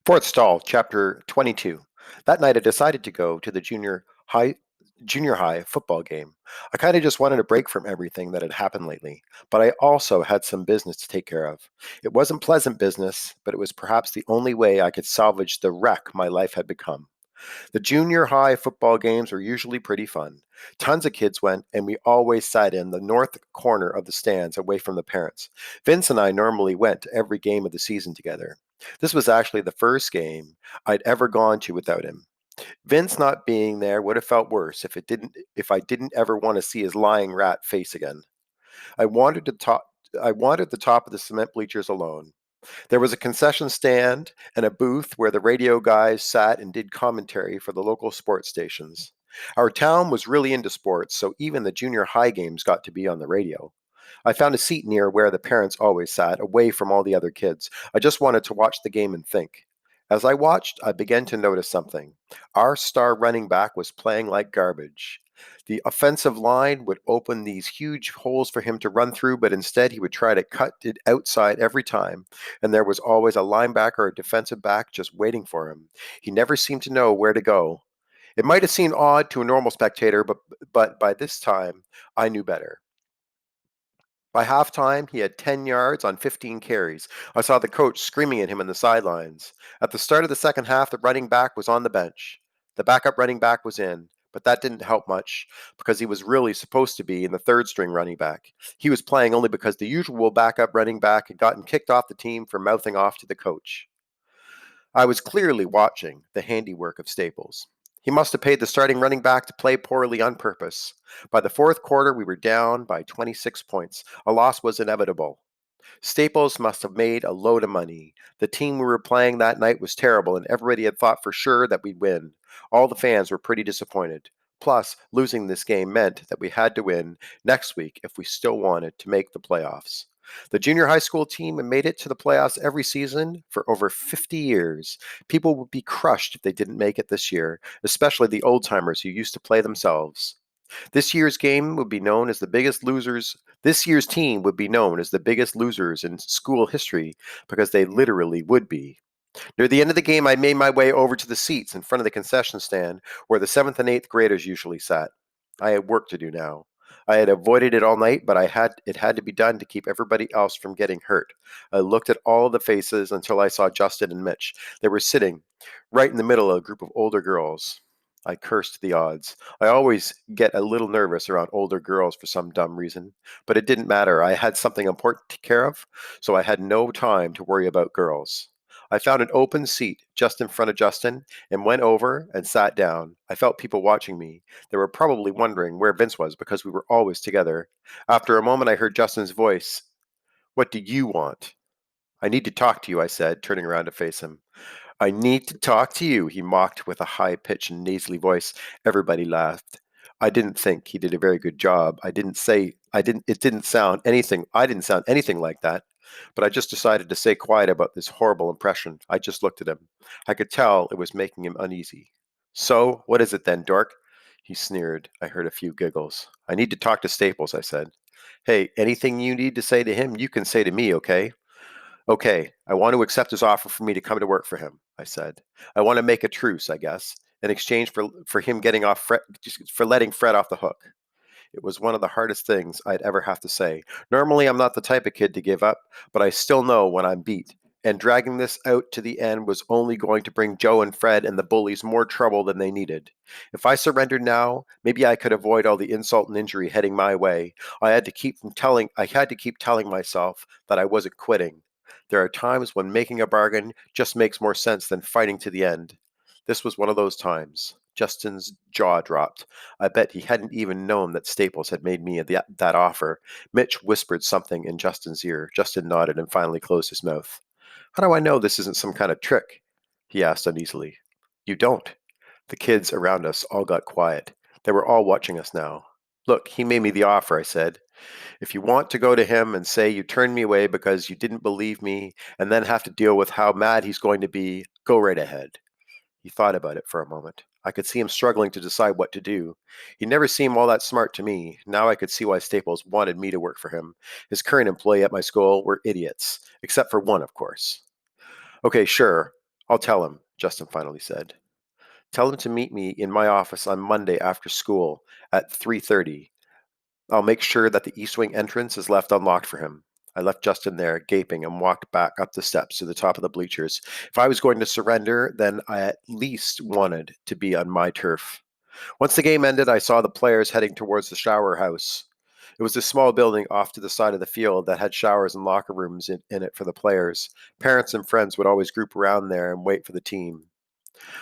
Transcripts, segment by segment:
Fourth stall, chapter 22. That night I decided to go to the junior high football game. I kind of just wanted a break from everything that had happened lately, but I also had some business to take care of. It wasn't pleasant business, but it was perhaps the only way I could salvage the wreck my life had become. The junior high football games were usually pretty fun. Tons of kids went, and we always sat in the north corner of the stands away from the parents. Vince and I normally went to every game of the season together. This was actually the first game I'd ever gone to without him. Vince not being there would have felt worse if I didn't ever want to see his lying rat face again. I wanted to top I wanted the top of the cement bleachers alone. There was a concession stand and a booth where the radio guys sat and did commentary for the local sports stations. Our town was really into sports, so even the junior high games got to be on the radio. I found a seat near where the parents always sat, away from all the other kids. I just wanted to watch the game and think. As I watched, I began to notice something. Our star running back was playing like garbage. The offensive line would open these huge holes for him to run through, but instead he would try to cut it outside every time, and there was always a linebacker or a defensive back just waiting for him. He never seemed to know where to go. It might have seemed odd to a normal spectator, but by this time, I knew better. By halftime, he had 10 yards on 15 carries. I saw the coach screaming at him in the sidelines. At the start of the second half, the running back was on the bench. The backup running back was in, but that didn't help much because he was really supposed to be in the third string running back. He was playing only because the usual backup running back had gotten kicked off the team for mouthing off to the coach. I was clearly watching the handiwork of Staples. He must have paid the starting running back to play poorly on purpose. By the fourth quarter, we were down by 26 points. A loss was inevitable. Staples must have made a load of money. The team we were playing that night was terrible, and everybody had thought for sure that we'd win. All the fans were pretty disappointed. Plus, losing this game meant that we had to win next week if we still wanted to make the playoffs. The junior high school team had made it to the playoffs every season for over 50 years. People would be crushed if they didn't make it this year, especially the old timers who used to play themselves. This year's game would be known as the biggest losers. This year's team would be known as the biggest losers in school history because they literally would be. Near the end of the game, I made my way over to the seats in front of the concession stand where the seventh and eighth graders usually sat. I had work to do now. I had avoided it all night, but it had to be done to keep everybody else from getting hurt. I looked at all the faces until I saw Justin and Mitch. They were sitting right in the middle of a group of older girls. I cursed the odds. I always get a little nervous around older girls for some dumb reason, but it didn't matter. I had something important to take care of, so I had no time to worry about girls. I found an open seat just in front of Justin and went over and sat down. I felt people watching me. They were probably wondering where Vince was because we were always together. After a moment, I heard Justin's voice. What do you want? I need to talk to you, I said, turning around to face him. I need to talk to you, he mocked with a high pitched and nasally voice. Everybody laughed. I didn't think he did a very good job. It didn't sound anything, I didn't sound anything like that. But I just decided to stay quiet about this horrible impression. I just looked at him. I could tell it was making him uneasy. So, what is it then, Dork? He sneered. I heard a few giggles. I need to talk to Staples, I said. Hey, anything you need to say to him, you can say to me, okay? Okay, I want to accept his offer for me to come to work for him, I said. I want to make a truce, I guess, in exchange for him getting off for letting Fred off the hook. It was one of the hardest things I'd ever have to say. Normally, I'm not the type of kid to give up, but I still know when I'm beat. And dragging this out to the end was only going to bring Joe and Fred and the bullies more trouble than they needed. If I surrendered now, maybe I could avoid all the insult and injury heading my way. I had to keep telling myself that I wasn't quitting. There are times when making a bargain just makes more sense than fighting to the end. This was one of those times. Justin's jaw dropped. I bet he hadn't even known that Staples had made me that offer. Mitch whispered something in Justin's ear. Justin nodded and finally closed his mouth. How do I know this isn't some kind of trick? He asked uneasily. You don't. The kids around us all got quiet. They were all watching us now. Look, he made me the offer, I said. If you want to go to him and say you turned me away because you didn't believe me and then have to deal with how mad he's going to be, go right ahead. He thought about it for a moment. I could see him struggling to decide what to do. He never seemed all that smart to me. Now I could see why Staples wanted me to work for him. His current employee at my school were idiots, except for one, of course. Okay, sure. I'll tell him, Justin finally said. Tell him to meet me in my office on Monday after school at 3:30. I'll make sure that the East Wing entrance is left unlocked for him. I left Justin there, gaping, and walked back up the steps to the top of the bleachers. If I was going to surrender, then I at least wanted to be on my turf. Once the game ended, I saw the players heading towards the shower house. It was a small building off to the side of the field that had showers and locker rooms in it for the players. Parents and friends would always group around there and wait for the team.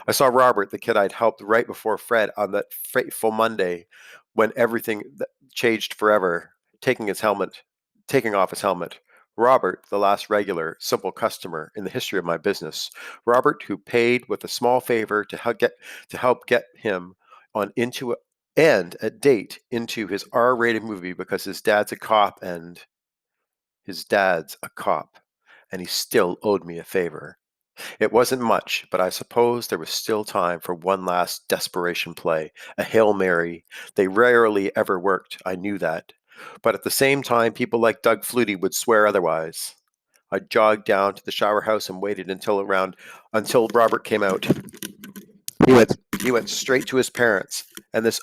I saw Robert, the kid I'd helped right before Fred on that fateful Monday when everything changed forever, taking off his helmet. Robert, the last regular, simple customer in the history of my business. Robert, who paid with a small favor to help get him on into a, and a date into his R-rated movie because his dad's a cop, and he still owed me a favor. It wasn't much, but I suppose there was still time for one last desperation play, a Hail Mary. They rarely ever worked, I knew that. But at the same time, people like Doug Flutie would swear otherwise. I jogged down to the shower house and waited until Robert came out. He went he went straight to his parents and this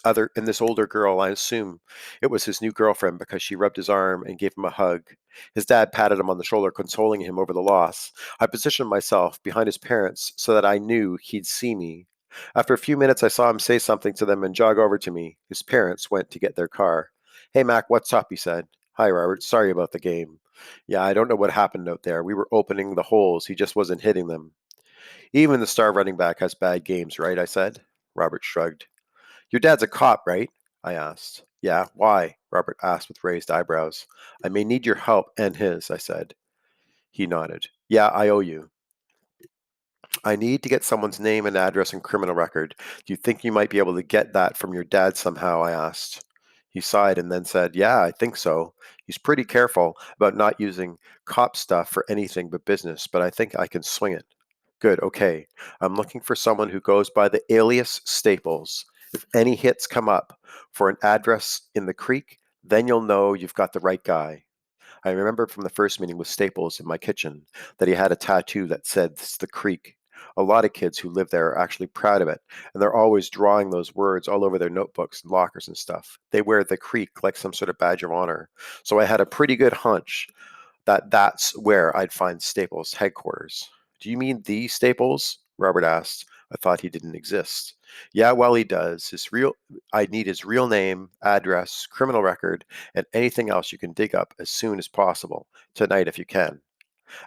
older girl, I assume it was his new girlfriend because she rubbed his arm and gave him a hug. His dad patted him on the shoulder, consoling him over the loss. I positioned myself behind his parents so that I knew he'd see me. After a few minutes, I saw him say something to them and jog over to me. His parents went to get their car. Hey, Mac, what's up? He said. Hi, Robert. Sorry about the game. Yeah, I don't know what happened out there. We were opening the holes. He just wasn't hitting them. Even the star running back has bad games, right? I said. Robert shrugged. Your dad's a cop, right? I asked. Yeah, why? Robert asked with raised eyebrows. I may need your help and his, I said. He nodded. Yeah, I owe you. I need to get someone's name and address and criminal record. Do you think you might be able to get that from your dad somehow? I asked. He sighed and then said, yeah, I think so. He's pretty careful about not using cop stuff for anything but business, but I think I can swing it. Good, okay. I'm looking for someone who goes by the alias Staples. If any hits come up for an address in the creek, then you'll know you've got the right guy. I remember from the first meeting with Staples in my kitchen that he had a tattoo that said, "It's the creek." A lot of kids who live there are actually proud of it, and they're always drawing those words all over their notebooks and lockers and stuff. They wear the creek like some sort of badge of honor. So I had a pretty good hunch that that's where I'd find Staples' headquarters. Do you mean the Staples? Robert asked. I thought he didn't exist. Yeah, well, he does. I need his real name, address, criminal record, and anything else you can dig up as soon as possible. Tonight, if you can.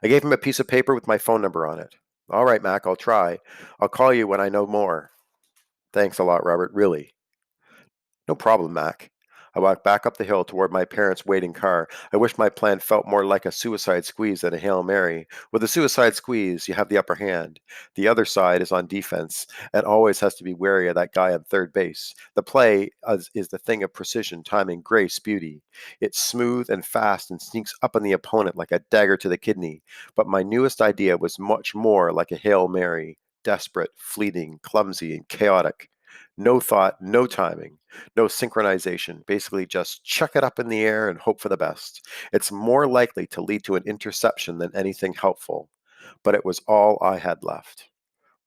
I gave him a piece of paper with my phone number on it. All right, Mac, I'll try. I'll call you when I know more. Thanks a lot, Robert, really. No problem, Mac. I walked back up the hill toward my parents' waiting car. I wish my plan felt more like a suicide squeeze than a Hail Mary. With a suicide squeeze, you have the upper hand. The other side is on defense and always has to be wary of that guy on third base. The play is the thing of precision, timing, grace, beauty. It's smooth and fast and sneaks up on the opponent like a dagger to the kidney. But my newest idea was much more like a Hail Mary, desperate, fleeting, clumsy, and chaotic. No thought, no timing, no synchronization. Basically, just chuck it up in the air and hope for the best. It's more likely to lead to an interception than anything helpful. But it was all I had left.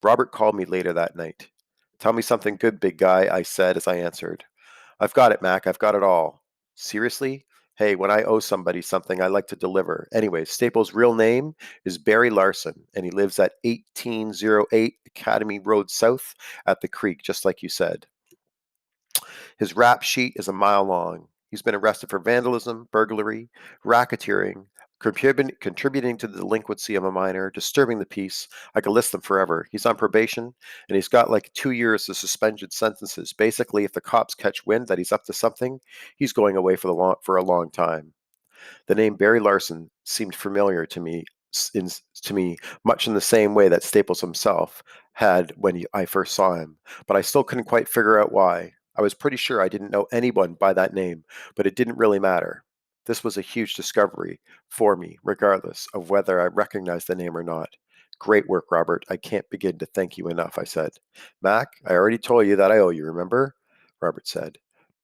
Robert called me later that night. Tell me something good, big guy, I said as I answered. I've got it, Mac. I've got it all. Seriously? Hey, when I owe somebody something, I like to deliver. Anyway, Staples' real name is Barry Larson, and he lives at 1808 Academy Road South at the Creek, just like you said. His rap sheet is a mile long. He's been arrested for vandalism, burglary, racketeering, contributing to the delinquency of a minor, disturbing the peace. I could list them forever. He's on probation, and he's got like 2 years of suspended sentences. Basically, if the cops catch wind that he's up to something, he's going away for a long time. The name Barry Larson seemed familiar to me much in the same way that Staples himself had when I first saw him, but I still couldn't quite figure out why. I was pretty sure I didn't know anyone by that name, but it didn't really matter. This was a huge discovery for me, regardless of whether I recognized the name or not. Great work, Robert. I can't begin to thank you enough, I said. Mac, I already told you that I owe you, remember? Robert said.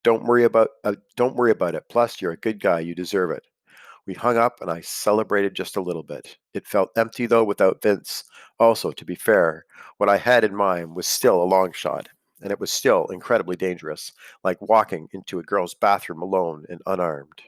Don't worry about it. Plus, you're a good guy. You deserve it. We hung up and I celebrated just a little bit. It felt empty though without Vince. Also, to be fair, what I had in mind was still a long shot, and it was still incredibly dangerous, like walking into a girl's bathroom alone and unarmed.